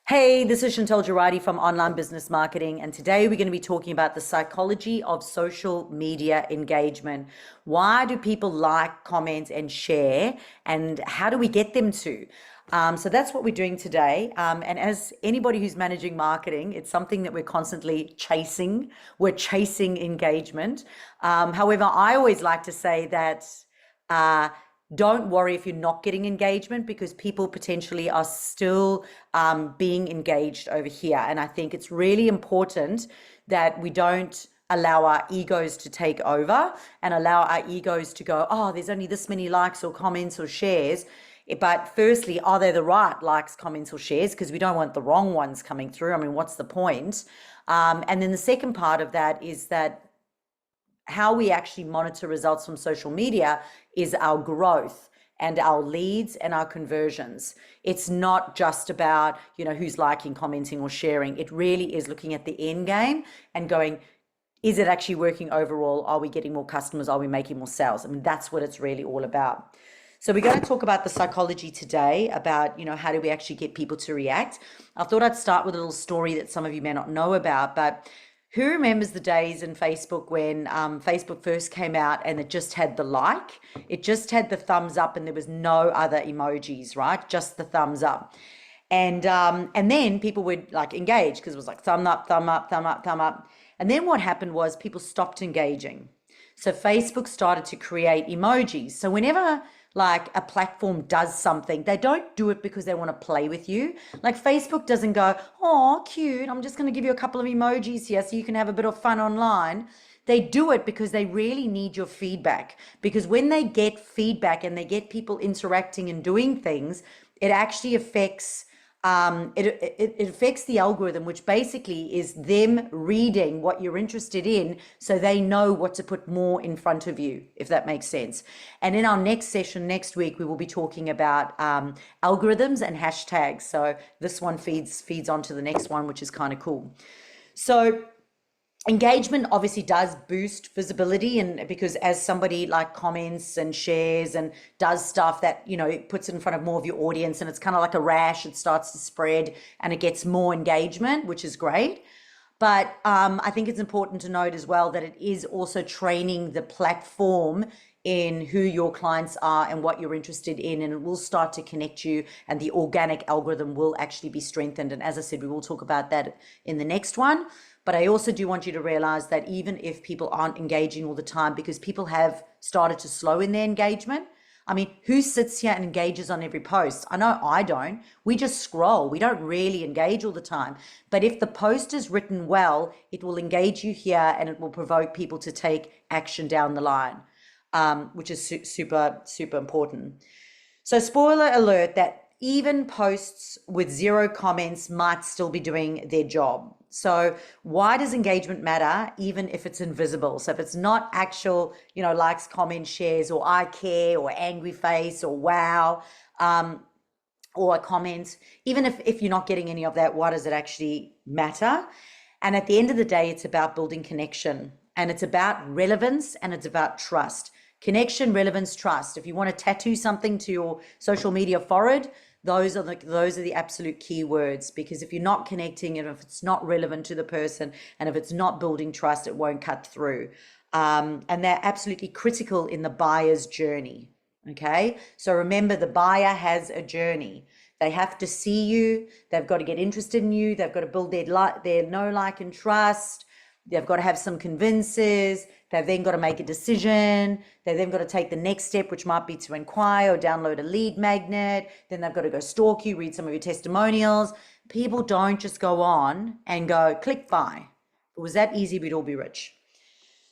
Hey, this is Chantal Gerardy from Online Business Marketing, and today we're going to be talking about the psychology of social media engagement. Why do people like, comment, and share, and how do we get them to? So that's what we're doing today. And as anybody who's managing marketing, it's something that we're constantly chasing. We're chasing engagement. However, I always like to say that. Uh, don't worry if you're not getting engagement because people potentially are still being engaged over here. And I think it's really important that we don't allow our egos to take over and allow our egos to go, oh, there's only this many likes or comments or shares. But firstly, are they the right likes, comments, or shares? Because we don't want the wrong ones coming through. I mean, what's the point? And then the second part of that is that how we actually monitor results from social media is our growth and our leads and our conversions. It's not just about, who's liking, commenting, or sharing. It really is looking at the end game and going, is it actually working overall? Are we getting more customers? Are we making more sales? I mean, that's what it's really all about. So we're going to talk about the psychology today about, how do we actually get people to react? I thought I'd start with a little story that some of you may not know about, but who remembers the days in Facebook when Facebook first came out and it just had the like? It just had the thumbs up and there was no other emojis, right? Just the thumbs up. And then people would like engage because it was like thumb up, thumb up, thumb up, thumb up. And then what happened was people stopped engaging. So Facebook started to create emojis. So whenever like a platform does something, they don't do it because they want to play with you. Like Facebook doesn't go, oh, cute, I'm just going to give you a couple of emojis here so you can have a bit of fun online. They do it because they really need your feedback. Because when they get feedback and they get people interacting and doing things, it actually affects it affects the algorithm, which basically is them reading what you're interested in so they know what to put more in front of you, if that makes sense. And in our next session next week, we will be talking about algorithms and hashtags. So this one feeds onto the next one, which is kind of cool. So engagement obviously does boost visibility, and because as somebody like comments and shares and does stuff that it puts it in front of more of your audience, and it's kind of like a rash, it starts to spread and it gets more engagement, which is great. But I think it's important to note as well that it is also training the platform in who your clients are and what you're interested in, and it will start to connect you, and the organic algorithm will actually be strengthened. And as I said, we will talk about that in the next one. But I also do want you to realize that even if people aren't engaging all the time, because people have started to slow in their engagement. I mean, who sits here and engages on every post? I know I don't. We just scroll. We don't really engage all the time. But if the post is written well, it will engage you here and it will provoke people to take action down the line, which is super, super important. So spoiler alert that even posts with 0 comments might still be doing their job. So why does engagement matter even if it's invisible? So if it's not actual, likes, comments, shares, or I care, or angry face, or wow, or a comment, even if you're not getting any of that, why does it actually matter? And at the end of the day, it's about building connection, and it's about relevance, and it's about trust. Connection, relevance, trust. If you want to tattoo something to your social media forehead, those are the absolute key words, because if you're not connecting and if it's not relevant to the person and if it's not building trust, it won't cut through. And they're absolutely critical in the buyer's journey. Okay. So remember, the buyer has a journey. They have to see you. They've got to get interested in you. They've got to build their know, like, and trust. They've got to have some convinces. They've then got to make a decision. They've then got to take the next step, which might be to inquire or download a lead magnet. Then they've got to go stalk you, read some of your testimonials. People don't just go on and go, click buy. If it was that easy, we'd all be rich.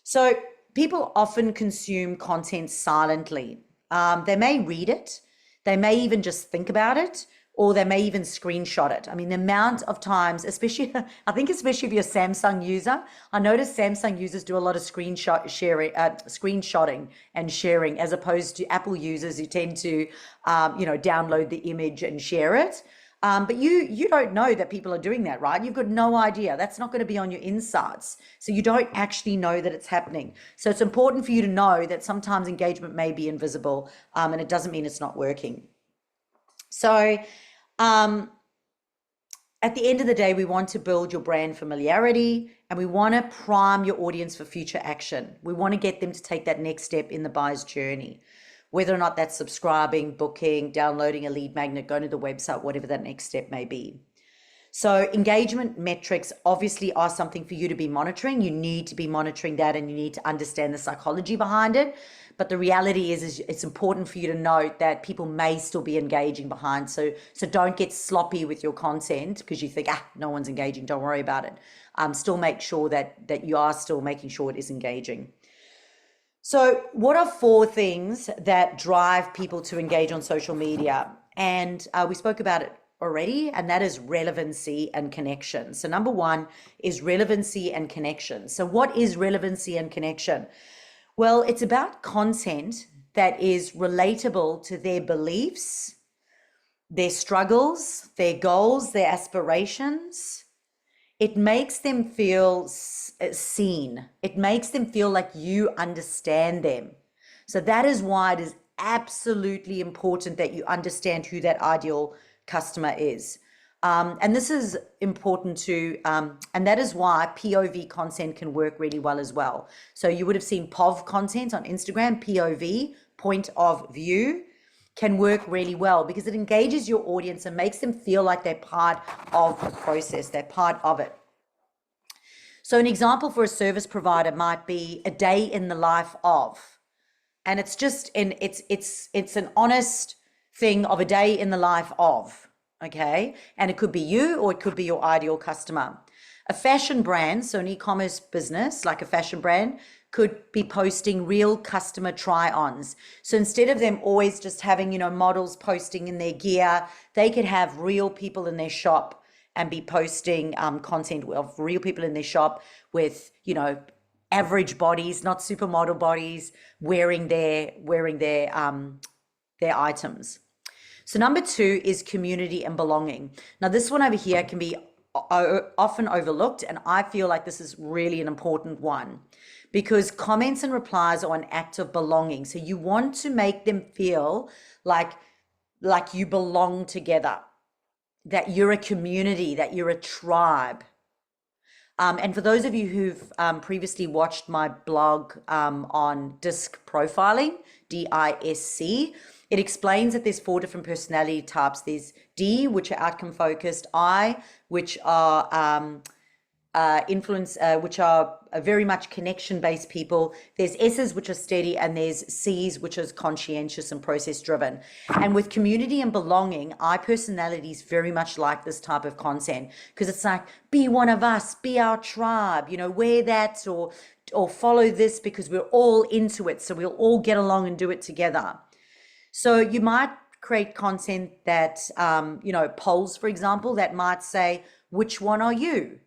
So people often consume content silently. They may read it. They may even just think about it, or they may even screenshot it. I mean, the amount of times, especially if you're a Samsung user, I notice Samsung users do a lot of screenshotting and sharing, as opposed to Apple users who tend to, download the image and share it. But you don't know that people are doing that, right? You've got no idea. That's not going to be on your insights. So you don't actually know that it's happening. So it's important for you to know that sometimes engagement may be invisible, and it doesn't mean it's not working. So at the end of the day, we want to build your brand familiarity and we want to prime your audience for future action. We want to get them to take that next step in the buyer's journey, whether or not that's subscribing, booking, downloading a lead magnet, going to the website, whatever that next step may be. So engagement metrics obviously are something for you to be monitoring. You need to be monitoring that and you need to understand the psychology behind it. But the reality is it's important for you to note that people may still be engaging behind. So don't get sloppy with your content because you think, no one's engaging, don't worry about it. Still make sure that you are still making sure it is engaging. So what are 4 things that drive people to engage on social media? And we spoke about it already, and that is relevancy and connection. So number 1 is relevancy and connection. So what is relevancy and connection? Well, it's about content that is relatable to their beliefs, their struggles, their goals, their aspirations. It makes them feel seen. It makes them feel like you understand them. So that is why it is absolutely important that you understand who that ideal customer is. And this is important too, and that is why POV content can work really well as well. So you would have seen POV content on Instagram, POV, point of view, can work really well because it engages your audience and makes them feel like they're part of the process, they're part of it. So an example for a service provider might be a day in the life of, and it's just it's an honest thing of a day in the life of. Okay, and it could be you or it could be your ideal customer. A fashion brand, so an e-commerce business like a fashion brand, could be posting real customer try-ons. So instead of them always just having, models posting in their gear, they could have real people in their shop and be posting content of real people in their shop with, average bodies, not supermodel bodies, wearing their items. So number 2 is community and belonging. Now this one over here can be often overlooked, and I feel like this is really an important one because comments and replies are an act of belonging. So you want to make them feel like you belong together, that you're a community, that you're a tribe. And for those of you who've previously watched my blog on DISC profiling, DISC, it explains that there's 4 different personality types. There's D, which are outcome focused, I, which are which are very much connection-based people. There's S's, which are steady, and there's C's, which is conscientious and process-driven. And with community and belonging, I personalities very much like this type of content because it's like, be one of us, be our tribe, wear that or follow this because we're all into it. So we'll all get along and do it together. So you might create content that, polls, for example, that might say, which one are you?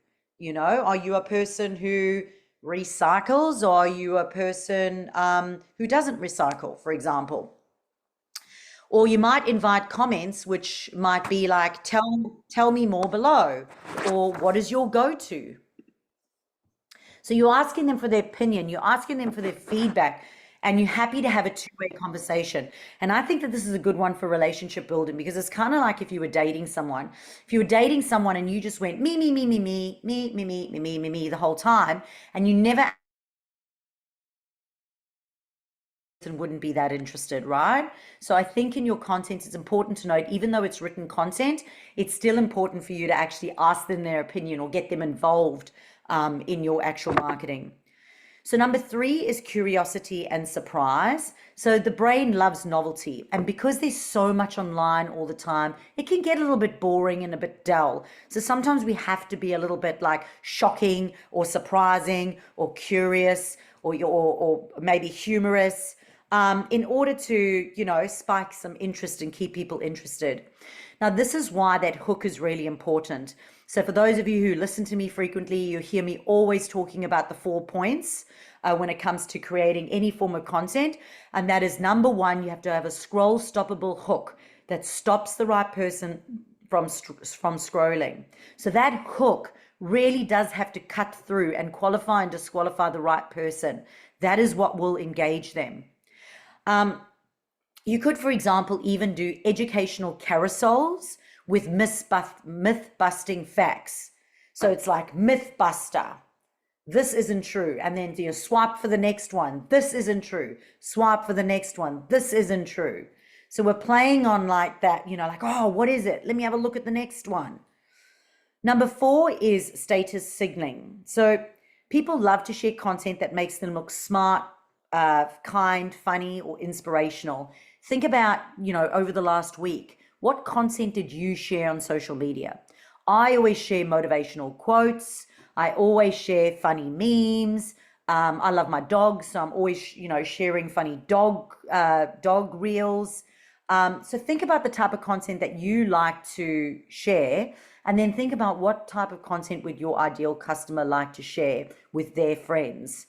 Are you a person who recycles or are you a person who doesn't recycle, for example? Or you might invite comments, which might be like, tell me more below, or what is your go-to? So you're asking them for their opinion, you're asking them for their feedback, and you're happy to have a 2-way conversation. And I think that this is a good one for relationship building because it's kind of like if you were dating someone. If you were dating someone and you just went me the whole time, and you never and wouldn't be that interested, right? So I think in your content, it's important to note, even though it's written content, it's still important for you to actually ask them their opinion or get them involved in your actual marketing. So number 3 is curiosity and surprise. So the brain loves novelty, and because there's so much online all the time, it can get a little bit boring and a bit dull. So sometimes we have to be a little bit like shocking or surprising or curious or maybe humorous in order to, spike some interest and keep people interested. Now, this is why that hook is really important. So for those of you who listen to me frequently, you hear me always talking about the 4 points when it comes to creating any form of content. And that is number 1, you have to have a scroll stoppable hook that stops the right person from scrolling. So that hook really does have to cut through and qualify and disqualify the right person. That is what will engage them. You could, for example, even do educational carousels with myth busting facts. So it's like myth buster. This isn't true. And then you swipe for the next one. This isn't true. Swipe for the next one. This isn't true. So we're playing on like that, like, oh, what is it? Let me have a look at the next one. Number 4 is status signaling. So people love to share content that makes them look smart, kind, funny, or inspirational. Think about, over the last week, what content did you share on social media? I always share motivational quotes. I always share funny memes. I love my dog, so I'm always, sharing funny dog reels. So think about the type of content that you like to share, and then think about what type of content would your ideal customer like to share with their friends.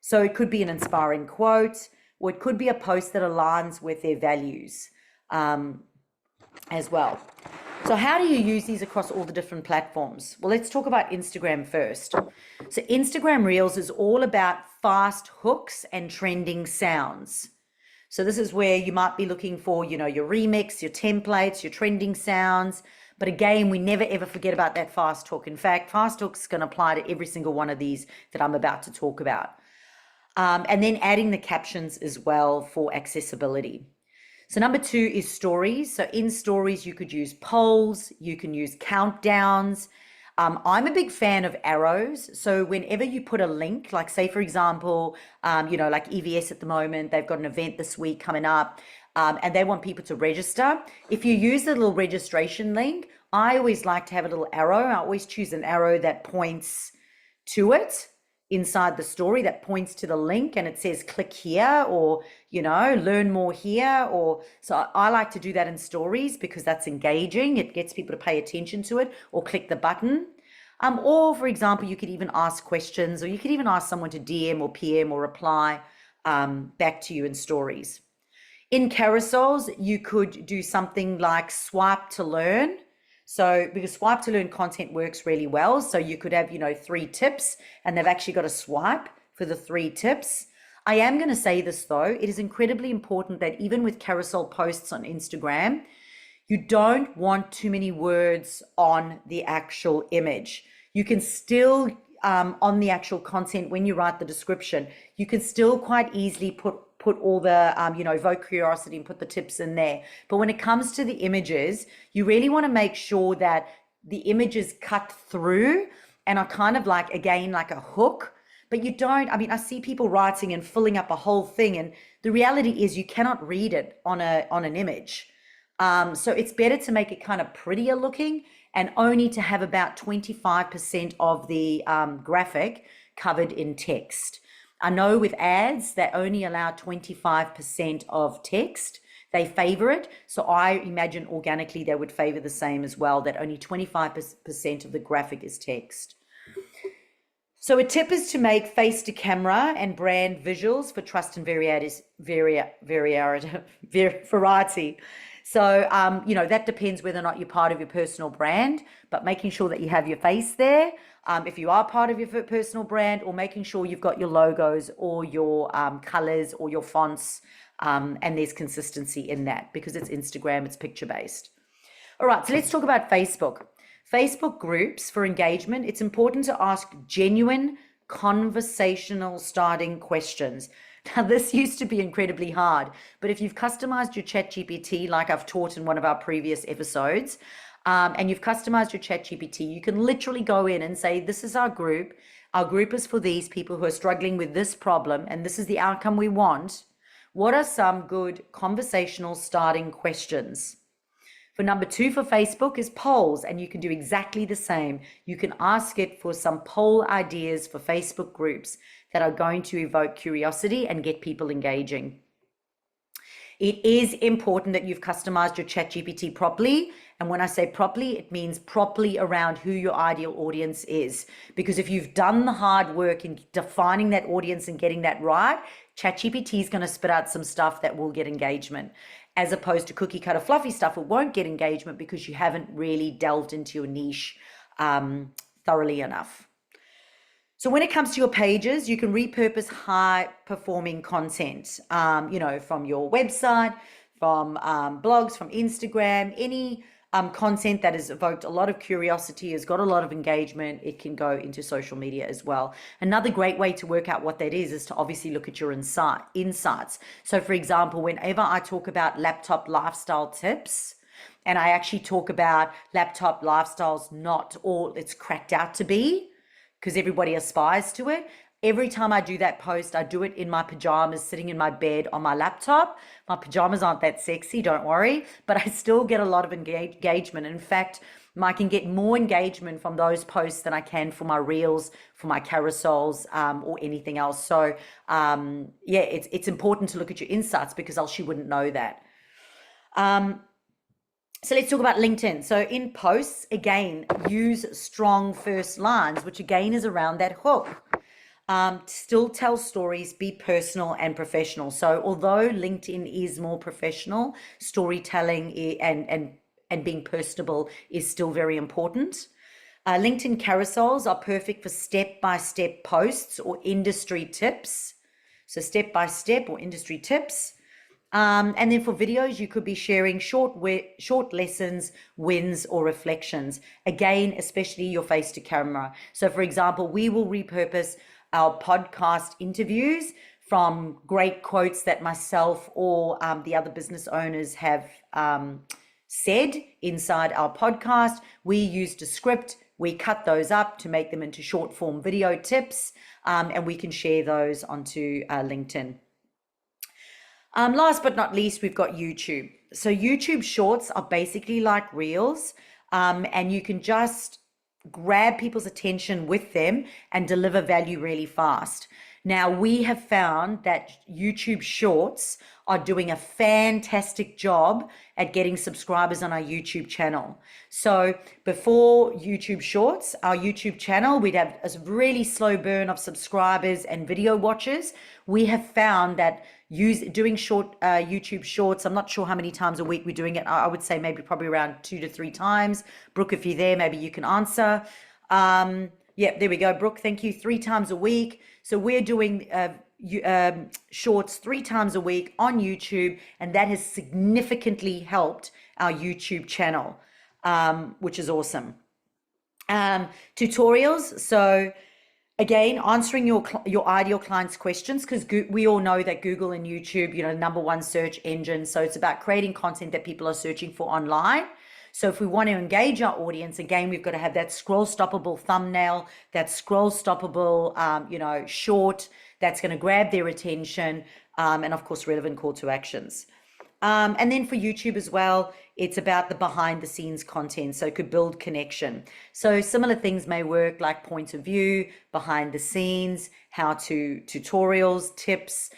So it could be an inspiring quote, or it could be a post that aligns with their values as well. So how do you use these across all the different platforms? Well, let's talk about Instagram first. So Instagram Reels is all about fast hooks and trending sounds. So this is where you might be looking for, your remix, your templates, your trending sounds. But again, we never ever forget about that fast hook. In fact, fast hooks can apply to every single one of these that I'm about to talk about. And then adding the captions as well for accessibility. So number 2 is stories. So in stories, you could use polls, you can use countdowns. I'm a big fan of arrows. So whenever you put a link, like say, for example, like E.A.T.S at the moment, they've got an event this week coming up, and they want people to register. If you use the little registration link, I always like to have a little arrow. I always choose an arrow that points to it inside the story, that points to the link, and it says click here, or learn more here. Or so I like to do that in stories because that's engaging. It gets people to pay attention to it, or click the button. Or for example, you could even ask questions, or you could even ask someone to DM or PM or reply back to you in stories. In carousels, you could do something like swipe to learn. So because swipe to learn content works really well. So you could have, 3 tips, and they've actually got a swipe for the 3 tips. I am going to say this though, it is incredibly important that even with carousel posts on Instagram, you don't want too many words on the actual image. You can still, on the actual content, when you write the description, you can still quite easily put all the, evoke curiosity and put the tips in there. But when it comes to the images, you really want to make sure that the images cut through and are kind of like, again, like a hook. But you don't, I see people writing and filling up a whole thing. And the reality is you cannot read it on an image. So it's better to make it kind of prettier looking and only to have about 25% of the graphic covered in text. I know with ads, they only allow 25% of text. They favor it. So I imagine organically they would favor the same as well, that only 25% of the graphic is text. So a tip is to make face to camera and brand visuals for trust and variety. So, that depends whether or not you're part of your personal brand, but making sure that you have your face there. If you are part of your personal brand, or making sure you've got your logos or your colors or your fonts, and there's consistency in that because it's Instagram, it's picture based. All right, so let's talk about Facebook. Facebook groups for engagement. It's important to ask genuine conversational starting questions. Now, this used to be incredibly hard, but if you've customized your ChatGPT, like I've taught in one of our previous episodes, and you've customized your ChatGPT, you can literally go in and say, this is our group. Our group is for these people who are struggling with this problem, and this is the outcome we want. What are some good conversational starting questions? For number 2 for Facebook is polls, and you can do exactly the same. You can ask it for some poll ideas for Facebook groups that are going to evoke curiosity and get people engaging. It is important that you've customized your ChatGPT properly. And when I say properly, it means properly around who your ideal audience is. Because if you've done the hard work in defining that audience and getting that right, ChatGPT is going to spit out some stuff that will get engagement, as opposed to cookie cutter fluffy stuff that won't get engagement because you haven't really delved into your niche thoroughly enough. So when it comes to your pages, you can repurpose high performing content, from your website, from blogs, from Instagram, any content that has evoked a lot of curiosity, has got a lot of engagement, it can go into social media as well. Another great way to work out what that is to obviously look at your insights. So for example, whenever I talk about laptop lifestyle tips, and I actually talk about laptop lifestyles, not all it's cracked out to be, because everybody aspires to it. Every time I do that post, I do it in my pajamas, sitting in my bed on my laptop. My pajamas aren't that sexy, don't worry, but I still get a lot of engagement. In fact, I can get more engagement from those posts than I can for my reels, for my carousels, or anything else. So yeah, it's important to look at your insights, because else you wouldn't know that. So let's talk about LinkedIn. So in posts, again, use strong first lines, which again is around that hook. Still tell stories, be personal and professional. So although LinkedIn is more professional, storytelling and being personable is still very important. LinkedIn carousels are perfect for step-by-step posts or industry tips. So step-by-step or industry tips. And then for videos, you could be sharing short lessons, wins, or reflections. Again, especially your face to camera. So for example, we will repurpose our podcast interviews from great quotes that myself or the other business owners have said inside our podcast. We used a script. We cut those up to make them into short form video tips, and we can share those onto LinkedIn. Last but not least, we've got YouTube. So YouTube shorts are basically like reels, and you can just grab people's attention with them and deliver value really fast. Now, we have found that YouTube shorts are doing a fantastic job at getting subscribers on our YouTube channel. So before YouTube shorts, our YouTube channel, we'd have a really slow burn of subscribers and video watchers. We have found that doing short YouTube shorts, I'm not sure how many times a week we're doing it. I would say maybe probably around 2 to 3 times. Brooke, if you're there, maybe you can answer. Yeah, there we go, Brooke. Thank you. 3 times a week. So we're doing shorts 3 times a week on YouTube, and that has significantly helped our YouTube channel, which is awesome. Tutorials. So again, answering your ideal clients' questions, because we all know that Google and YouTube, #1 search engine. So it's about creating content that people are searching for online. So if we want to engage our audience, again, we've got to have that scroll stoppable thumbnail, that scroll stoppable, short that's going to grab their attention, and of course, relevant call to actions. And then for YouTube as well, it's about the behind the scenes content. So it could build connection. So similar things may work, like point of view, behind the scenes, how to tutorials, tips,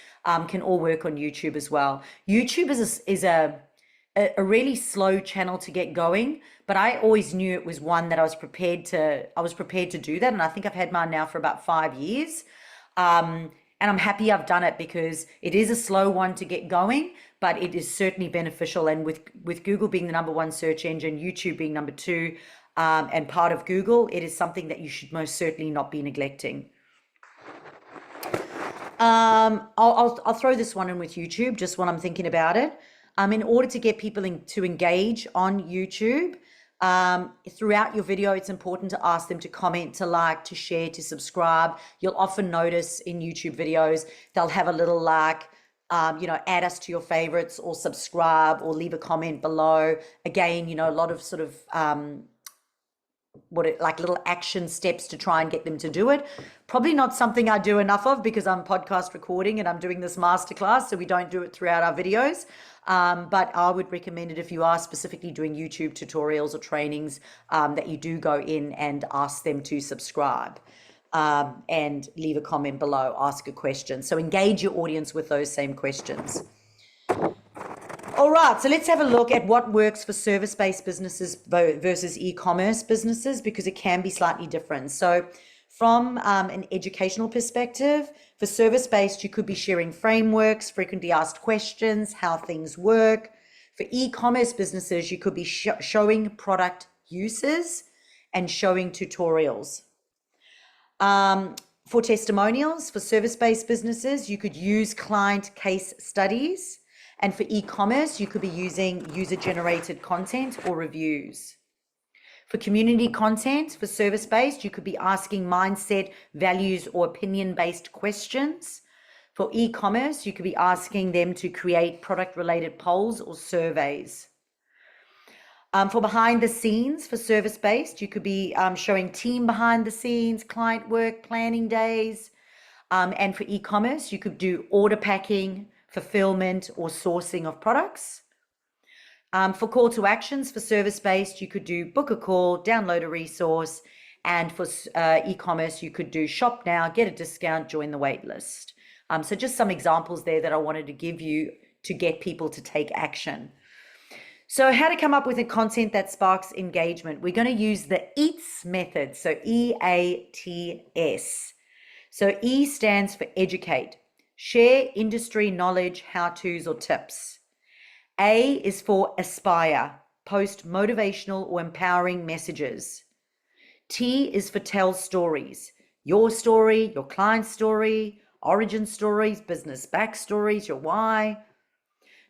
can all work on YouTube as well. YouTube is a really slow channel to get going, but I always knew it was one that I was prepared to do that. And I think I've had mine now for about 5 years. And I'm happy I've done it, because it is a slow one to get going, but it is certainly beneficial. And with Google being the #1 search engine, YouTube being #2, and part of Google, it is something that you should most certainly not be neglecting. I'll throw this one in with YouTube, just when I'm thinking about it. In order to get people to engage on YouTube, throughout your video, it's important to ask them to comment, to like, to share, to subscribe. You'll often notice in YouTube videos, they'll have a little like, add us to your favorites, or subscribe, or leave a comment below. Again, a lot of sort of like little action steps to try and get them to do it. Probably not something I do enough of, because I'm podcast recording and I'm doing this masterclass, so we don't do it throughout our videos. But I would recommend it if you are specifically doing YouTube tutorials or trainings, that you do go in and ask them to subscribe, and leave a comment below, ask a question. So engage your audience with those same questions. All right, so let's have a look at what works for service-based businesses versus e-commerce businesses, because it can be slightly different. So from an educational perspective, for service-based, you could be sharing frameworks, frequently asked questions, how things work. For e-commerce businesses, you could be showing product uses and showing tutorials. For testimonials, for service-based businesses, you could use client case studies And for e-commerce, you could be using user-generated content or reviews. For community content, for service-based, you could be asking mindset, values, or opinion-based questions. For e-commerce, you could be asking them to create product-related polls or surveys. For behind the scenes, for service-based, you could be showing team behind the scenes, client work, planning days. And for e-commerce, you could do order packing, fulfillment, or sourcing of products. For call to actions, for service-based, you could do book a call, download a resource. And for e-commerce, you could do shop now, get a discount, join the wait list. So just some examples there that I wanted to give you to get people to take action. So how to come up with a content that sparks engagement. We're going to use the E.A.T.S method, so E.A.T.S. So E stands for educate, share industry knowledge, how-tos or tips. A is for aspire, post motivational or empowering messages. T is for tell stories, your story, your client's story, origin stories, business backstories, your why.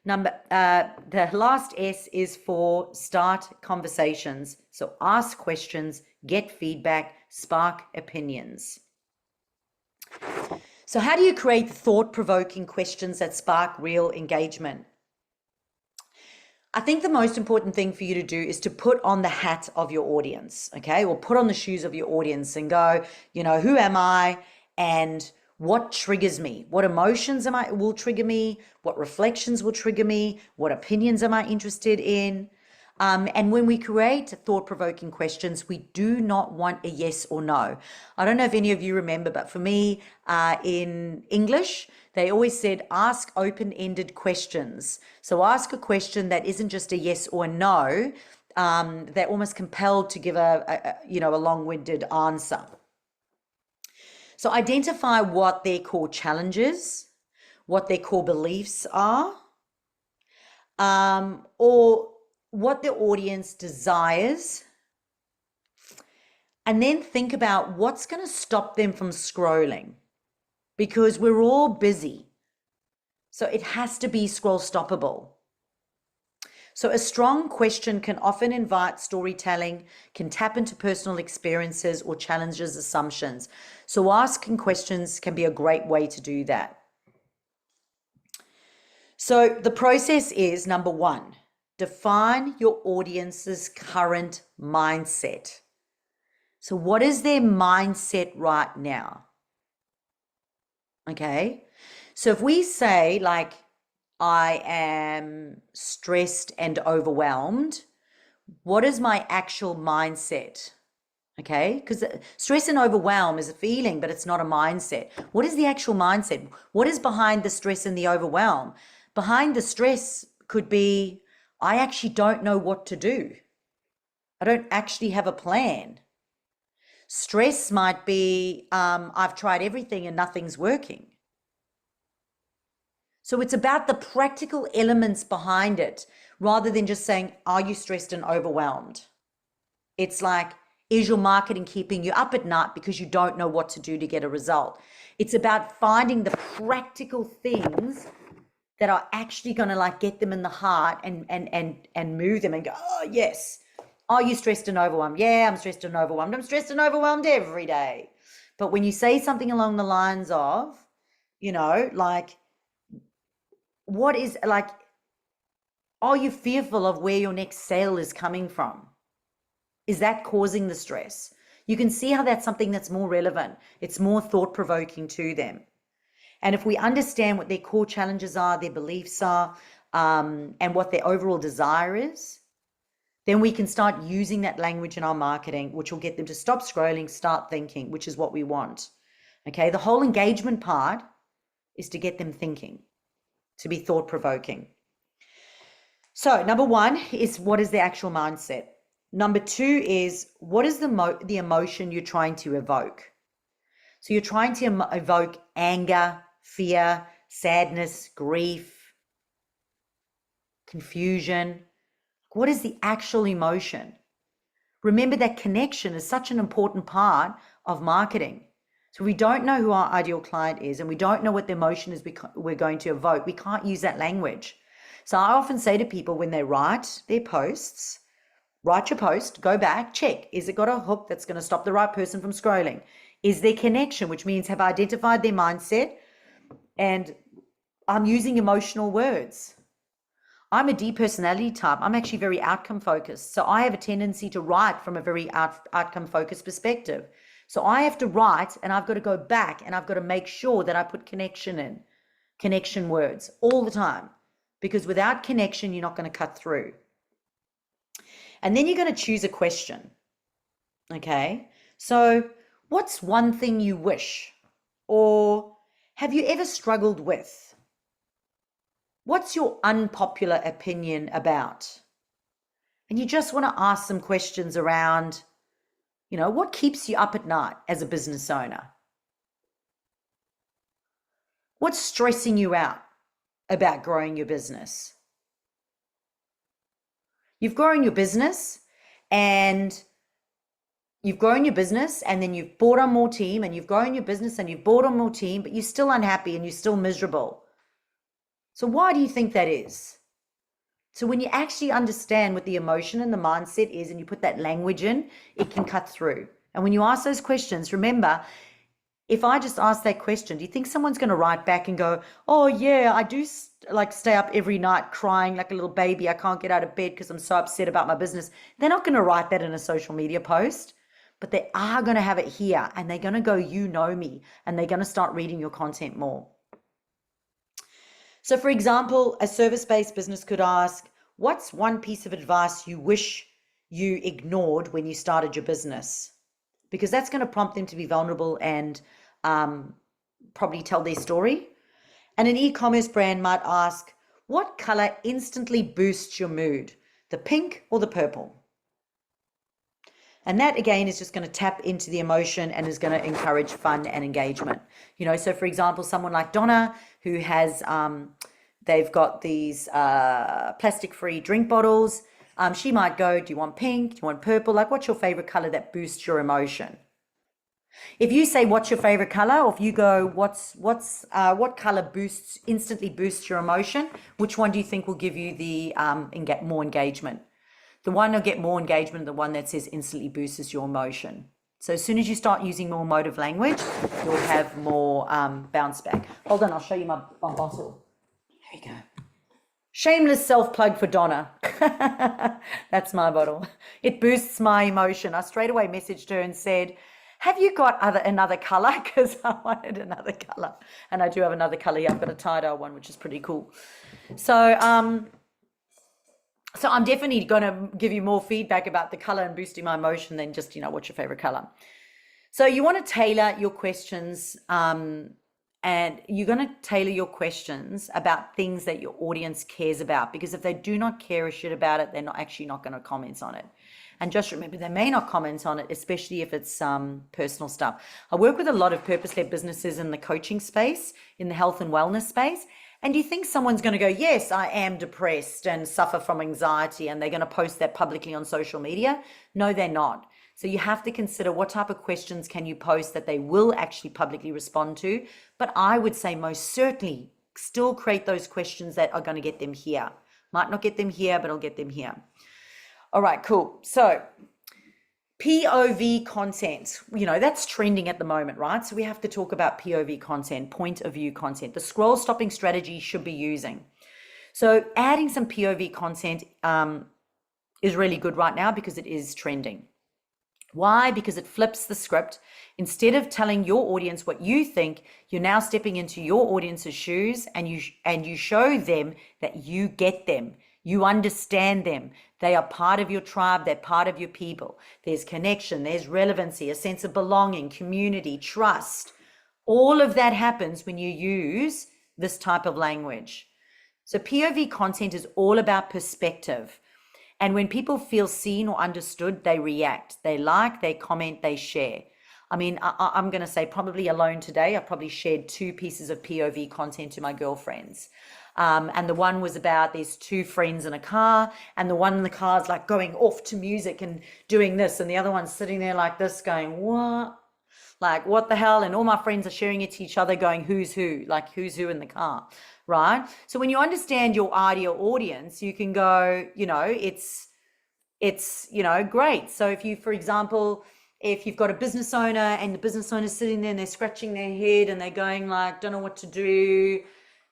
The last S is for start conversations. So ask questions, get feedback, spark opinions. So how do you create thought-provoking questions that spark real engagement? I think the most important thing for you to do is to put on the hat of your audience, okay? Or put on the shoes of your audience and go, who am I and what triggers me? What emotions will trigger me? What reflections will trigger me? What opinions am I interested in? And when we create thought-provoking questions, we do not want a yes or no. I don't know if any of you remember, but for me, in English, they always said, ask open-ended questions. So ask a question that isn't just a yes or a no. They're almost compelled to give a long-winded answer. So identify what their core challenges, what their core beliefs are, or what the audience desires, and then think about what's going to stop them from scrolling, because we're all busy. So it has to be scroll stoppable. So a strong question can often invite storytelling, can tap into personal experiences or challenges assumptions. So asking questions can be a great way to do that. So the process is, number one, define your audience's current mindset. So what is their mindset right now? Okay. So if we say like, I am stressed and overwhelmed, what is my actual mindset? Okay, because stress and overwhelm is a feeling, but it's not a mindset. What is the actual mindset? What is behind the stress and the overwhelm? Behind the stress could be, I actually don't know what to do. I don't actually have a plan. Stress might be, I've tried everything and nothing's working. So it's about the practical elements behind it rather than just saying, are you stressed and overwhelmed? It's like, is your marketing keeping you up at night because you don't know what to do to get a result? It's about finding the practical things that are actually going to like get them in the heart and move them and go, oh, yes. Are you stressed and overwhelmed? Yeah, I'm stressed and overwhelmed. I'm stressed and overwhelmed every day. But when you say something along the lines of, like, what is like, are you fearful of where your next sale is coming from? Is that causing the stress? You can see how that's something that's more relevant. It's more thought-provoking to them. And if we understand what their core challenges are, their beliefs are, and what their overall desire is, then we can start using that language in our marketing, which will get them to stop scrolling, start thinking, which is what we want. Okay, the whole engagement part is to get them thinking, to be thought-provoking. So number one is, what is the actual mindset? Number two is, what is the emotion you're trying to evoke? So you're trying to evoke anger, fear, sadness, grief, confusion. What is the actual emotion? Remember that connection is such an important part of marketing. So we don't know who our ideal client is and we don't know what the emotion is we're going to evoke. We can't use that language. So I often say to people when they write their posts, write your post, go back, check. Is it got a hook that's going to stop the right person from scrolling? Is there connection, which means have I identified their mindset and I'm using emotional words? I'm a D personality type. I'm actually very outcome focused. So I have a tendency to write from a very outcome focused perspective. So I have to write and I've got to go back and I've got to make sure that I put connection in, connection words all the time, because without connection, you're not going to cut through. And then you're going to choose a question. Okay. So what's one thing you wish, or have you ever struggled with? What's your unpopular opinion about? And you just want to ask some questions around, what keeps you up at night as a business owner? What's stressing you out about growing your business? You've grown your business and then you've brought on more team, and you've grown your business and you've brought on more team, but you're still unhappy and you're still miserable. So why do you think that is? So when you actually understand what the emotion and the mindset is and you put that language in, it can cut through. And when you ask those questions, remember, if I just ask that question, do you think someone's going to write back and go, oh yeah, I do stay up every night crying like a little baby. I can't get out of bed because I'm so upset about my business. They're not going to write that in a social media post, but they are going to have it here and they're going to go, you know me, and they're going to start reading your content more. So for example, a service-based business could ask, what's one piece of advice you wish you ignored when you started your business? Because that's going to prompt them to be vulnerable and probably tell their story. And an e-commerce brand might ask, what color instantly boosts your mood, the pink or the purple? And that again is just going to tap into the emotion and is going to encourage fun and engagement. So for example, someone like Donna, who has, they've got these plastic-free drink bottles. She might go, do you want pink? Do you want purple? Like, what's your favorite color that boosts your emotion? If you say, what's your favorite color? Or if you go, what color instantly boosts your emotion? Which one do you think will give you the more engagement? The one will get more engagement, the one that says instantly boosts your emotion. So as soon as you start using more emotive language, you'll have more bounce back. Hold on, I'll show you my bottle. There you go. Shameless self-plug for Donna. That's my bottle. It boosts my emotion. I straight away messaged her and said, have you got another color? Because I wanted another color. And I do have another color here. I've got a tie-dye one, which is pretty cool. So I'm definitely going to give you more feedback about the color and boosting my emotion than just, what's your favorite color. So you want to tailor your questions and you're going to tailor your questions about things that your audience cares about, because if they do not care a shit about it, they're not going to comment on it. And just remember, they may not comment on it, especially if it's personal stuff. I work with a lot of purpose-led businesses in the coaching space, in the health and wellness space. And do you think someone's going to go, yes, I am depressed and suffer from anxiety, and they're going to post that publicly on social media? No, they're not. So you have to consider what type of questions can you post that they will actually publicly respond to. But I would say most certainly still create those questions that are going to get them here. Might not get them here, but it'll get them here. All right, cool. So POV content, that's trending at the moment, right? So we have to talk about POV content, point of view content, the scroll stopping strategy you should be using. So adding some POV content is really good right now because it is trending. Why? Because it flips the script. Instead of telling your audience what you think, you're now stepping into your audience's shoes and you show them that you get them. You understand them. They are part of your tribe. They're part of your people. There's connection. There's relevancy, a sense of belonging, community, trust. All of that happens when you use this type of language. So POV content is all about perspective. And when people feel seen or understood, they react. They like, they comment, they share. I mean, I'm going to say probably alone today, I probably shared 2 pieces of POV content to my girlfriends. And the one was about there's 2 friends in a car, and the one in the car is like going off to music and doing this, and the other one's sitting there like this going, what? Like, what the hell? And all my friends are sharing it to each other, going, who's who? Like, who's who in the car, right? So when you understand your ideal audience, you can go, it's great. So if you, for example, if you've got a business owner and the business owner's sitting there and they're scratching their head and they're going like, don't know what to do,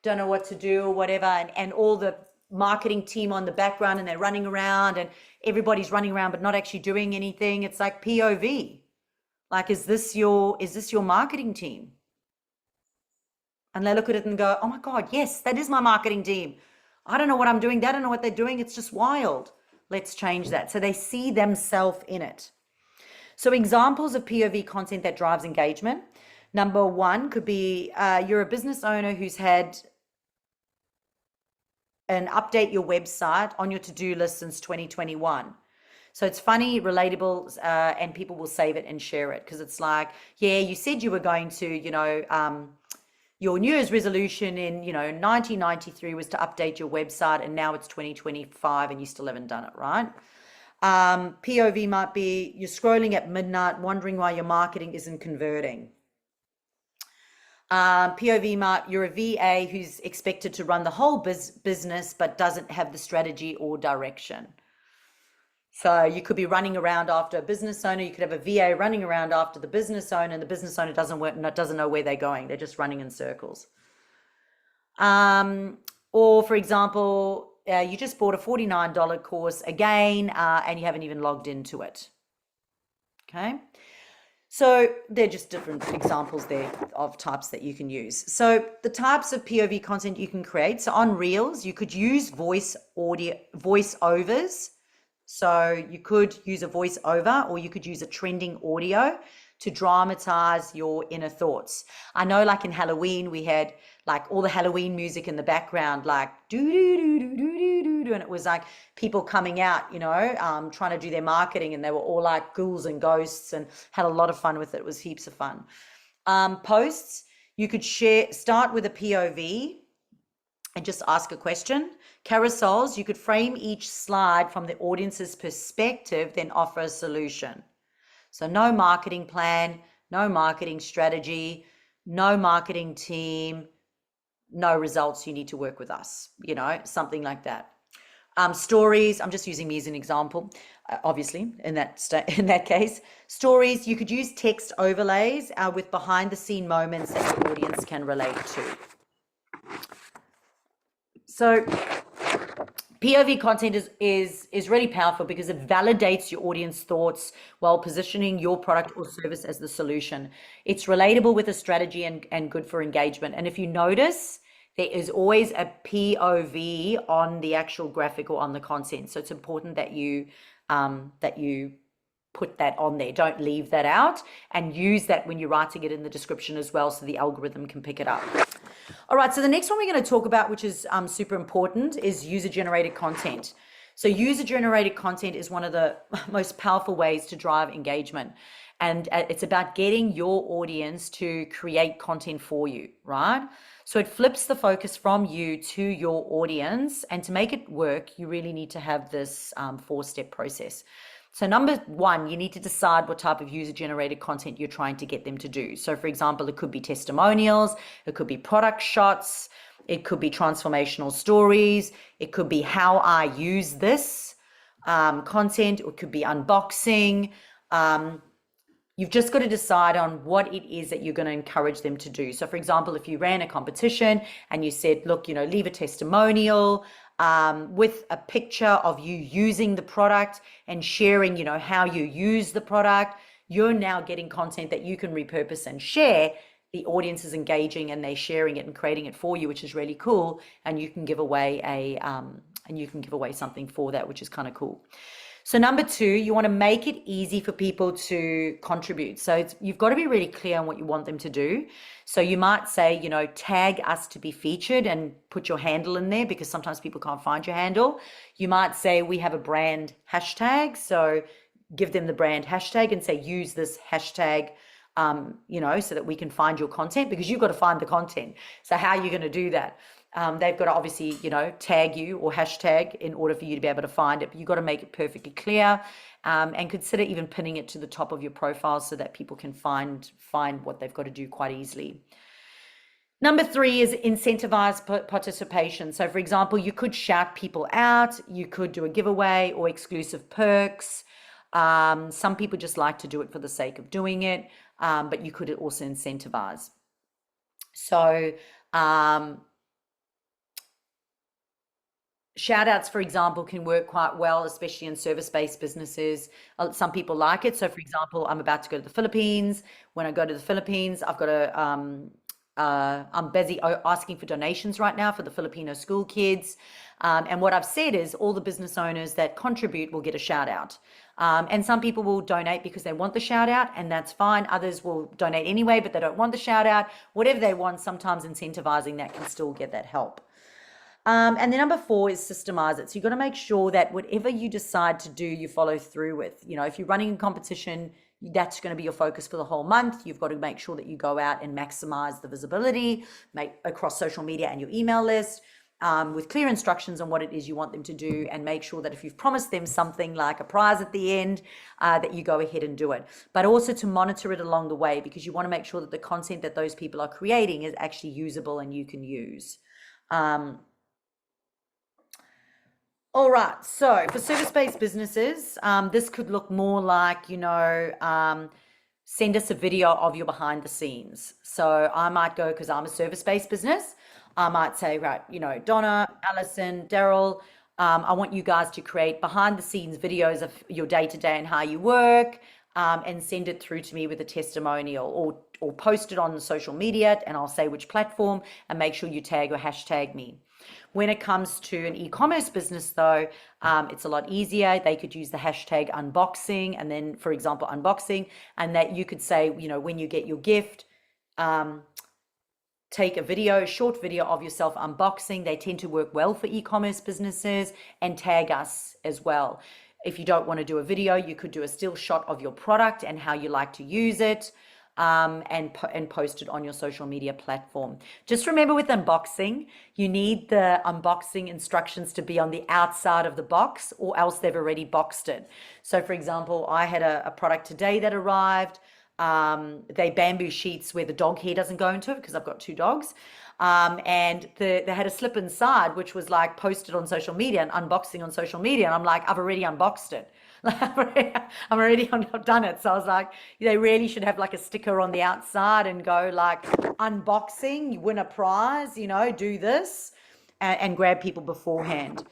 or whatever, and all the marketing team on the background and they're running around and everybody's running around but not actually doing anything, it's like POV. Like, is this your marketing team? And they look at it and go, oh my God, yes, that is my marketing team. I don't know what I'm doing. They don't know what they're doing. It's just wild. Let's change that. So they see themselves in it. So examples of POV content that drives engagement. Number one could be you're a business owner who's had an update your website on your to-do list since 2021. So it's funny, relatable, and people will save it and share it because it's like, yeah, you said you were going to, your New Year's resolution in, 1993 was to update your website, and now it's 2025 and you still haven't done it, right? POV might be you're scrolling at midnight, wondering why your marketing isn't converting. POV might, you're a VA who's expected to run the whole business but doesn't have the strategy or direction. So you could be running around after a business owner. You could have a VA running around after the business owner, and the business owner doesn't know where they're going. They're just running in circles. Or for example, you just bought a $49 course again, and you haven't even logged into it. Okay. So they're just different examples there of types that you can use. So the types of POV content you can create. So on Reels, you could use voiceovers. So you could use a voiceover, or you could use a trending audio to dramatize your inner thoughts. I know, like in Halloween, we had like all the Halloween music in the background, like do do do do do do do, and it was like people coming out, trying to do their marketing, and they were all like ghouls and ghosts, and had a lot of fun with it. It was heaps of fun. Posts, you could start with a POV and just ask a question. Carousels, you could frame each slide from the audience's perspective, then offer a solution. So no marketing plan, no marketing strategy, no marketing team, no results. You need to work with us, something like that. Stories, I'm just using me as an example, obviously, in that case. Stories, you could use text overlays with behind the scene moments that your audience can relate to. So POV content is really powerful because it validates your audience thoughts while positioning your product or service as the solution. It's relatable with a strategy and good for engagement. And if you notice, there is always a POV on the actual graphic or on the content. So it's important that you put that on there. Don't leave that out, and use that when you're writing it in the description as well, so the algorithm can pick it up. All right, so the next one we're going to talk about, which is super important, is user-generated content. So user-generated content is one of the most powerful ways to drive engagement. And it's about getting your audience to create content for you, right? So it flips the focus from you to your audience. And to make it work, you really need to have this 4-step process. So number one, you need to decide what type of user-generated content you're trying to get them to do. So for example, it could be testimonials, it could be product shots, it could be transformational stories, it could be how I use this content, it could be unboxing. You've just got to decide on what it is that you're going to encourage them to do. So for example, if you ran a competition and you said, look, leave a testimonial, with a picture of you using the product and sharing, how you use the product, you're now getting content that you can repurpose and share. The audience is engaging and they're sharing it and creating it for you, which is really cool. And you can give away something for that, which is kind of cool. So number two, you want to make it easy for people to contribute. So you've got to be really clear on what you want them to do. So you might say, tag us to be featured and put your handle in there, because sometimes people can't find your handle. You might say we have a brand hashtag. So give them the brand hashtag and say, use this hashtag, so that we can find your content, because you've got to find the content. So how are you going to do that? They've got to obviously, tag you or hashtag in order for you to be able to find it. But you've got to make it perfectly clear, and consider even pinning it to the top of your profile so that people can find what they've got to do quite easily. Number 3 is incentivize participation. So for example, you could shout people out, you could do a giveaway or exclusive perks. Some people just like to do it for the sake of doing it, but you could also incentivize. So shout outs, for example, can work quite well, especially in service-based businesses. Some people like it. So for example, I'm about to go to the Philippines. When I go to the Philippines, I've got to I'm busy asking for donations right now for the Filipino school kids. And what I've said is all the business owners that contribute will get a shout out. And some people will donate because they want the shout out, and that's fine. Others will donate anyway, but they don't want the shout out. Whatever they want, sometimes incentivizing that can still get that help. And then number 4 is systemize it. So you've got to make sure that whatever you decide to do, you follow through with. If you're running a competition, that's going to be your focus for the whole month. You've got to make sure that you go out and maximize the visibility, across social media and your email list, with clear instructions on what it is you want them to do, and make sure that if you've promised them something like a prize at the end, that you go ahead and do it. But also to monitor it along the way, because you want to make sure that the content that those people are creating is actually usable and you can use. All right, so for service-based businesses, this could look more like, send us a video of your behind the scenes. So I might go, because I'm a service-based business, I might say, right, Donna, Alison, Daryl, I want you guys to create behind the scenes videos of your day-to-day and how you work, and send it through to me with a testimonial, or post it on the social media, and I'll say which platform, and make sure you tag or hashtag me. When it comes to an e-commerce business, though, it's a lot easier. They could use the hashtag unboxing, and then, for example, unboxing, and that you could say, when you get your gift, take a short video of yourself unboxing. They tend to work well for e-commerce businesses, and tag us as well. If you don't want to do a video, you could do a still shot of your product and how you like to use it. And post it on your social media platform. Just remember, with unboxing, you need the unboxing instructions to be on the outside of the box, or else they've already boxed it. So for example, I had a product today that arrived. They bamboo sheets where the dog hair doesn't go into it, because I've got 2 dogs. And they had a slip inside, which was like posted on social media and unboxing on social media. And I'm like, I've already unboxed it. I've done it. So I was like, they really should have like a sticker on the outside and go like, unboxing, you win a prize, do this, and grab people beforehand.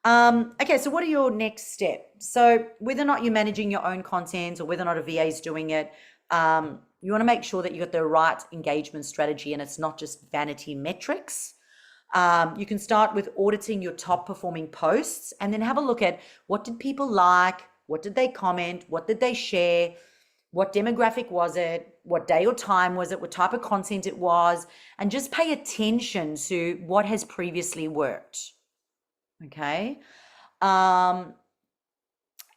Okay, so what are your next steps? So whether or not you're managing your own content, or whether or not a VA is doing it, you want to make sure that you got the right engagement strategy, and it's not just vanity metrics. You can start with auditing your top performing posts, and then have a look at what did people like, what did they comment, what did they share, what demographic was it, what day or time was it, what type of content it was, and just pay attention to what has previously worked. Okay. And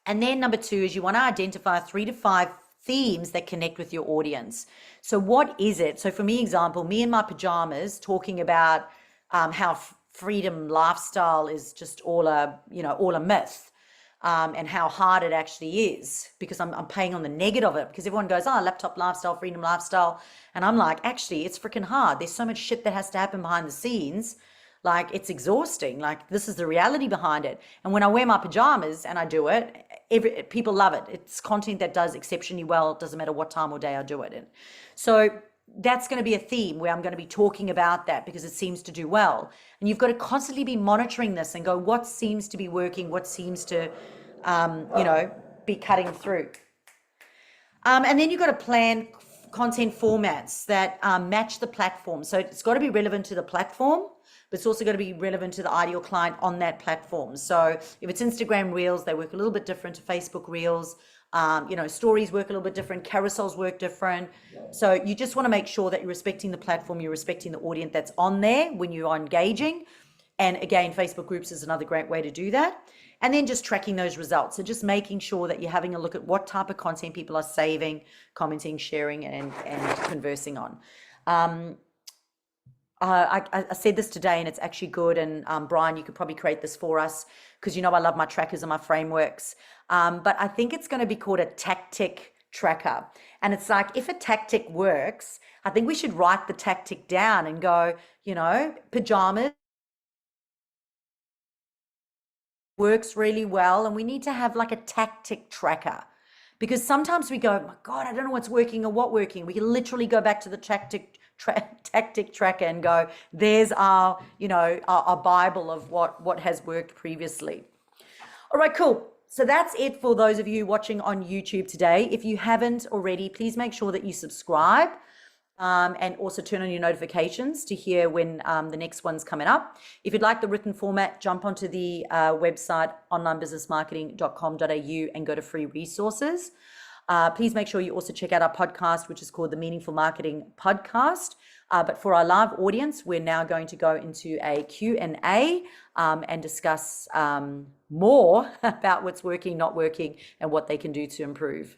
then number 2 is you want to identify 3 to 5 themes that connect with your audience. So what is it? So for me in my pajamas, talking about how freedom lifestyle is just all a myth, and how hard it actually is, because I'm playing on the negative of it, because everyone goes, laptop lifestyle, freedom lifestyle. And I'm like, actually, it's freaking hard. There's so much shit that has to happen behind the scenes. Like, it's exhausting. Like, this is the reality behind it. And when I wear my pajamas and I do it, people love it. It's content that does exceptionally well. It doesn't matter what time or day I do it in. So that's going to be a theme where I'm going to be talking about that, because it seems to do well. And you've got to constantly be monitoring this and go, what seems to be working, what seems to, be cutting through. And then you've got to plan content formats that match the platform. So it's got to be relevant to the platform, but it's also got to be relevant to the ideal client on that platform. So if it's Instagram Reels, they work a little bit different to Facebook Reels. Stories work a little bit different, carousels work different. So you just want to make sure that you're respecting the platform, you're respecting the audience that's on there when you are engaging. And again, Facebook groups is another great way to do that. And then just tracking those results. So just making sure that you're having a look at what type of content people are saving, commenting, sharing, and conversing on. I said this today and it's actually good. And Brian, you could probably create this for us because you know I love my trackers and my frameworks. But I think it's going to be called a tactic tracker. And it's like if a tactic works, I think we should write the tactic down and go, you know, pajamas works really well. And we need to have like a tactic tracker because sometimes we go, my God, I don't know what's working or what working. We can literally go back to the tactic tracker and go, there's our, you know, our Bible of what has worked previously. All right, cool. So that's it for those of you watching on YouTube today. If you haven't already, please make sure that you subscribe and also turn on your notifications to hear when the next one's coming up. If you'd like the written format, jump onto the website onlinebusinessmarketing.com.au and go to free resources. Please make sure you also check out our podcast, which is called the Meaningful Marketing Podcast. But for our live audience, we're now going to go into a Q&A and discuss more about what's working, not working, and what they can do to improve.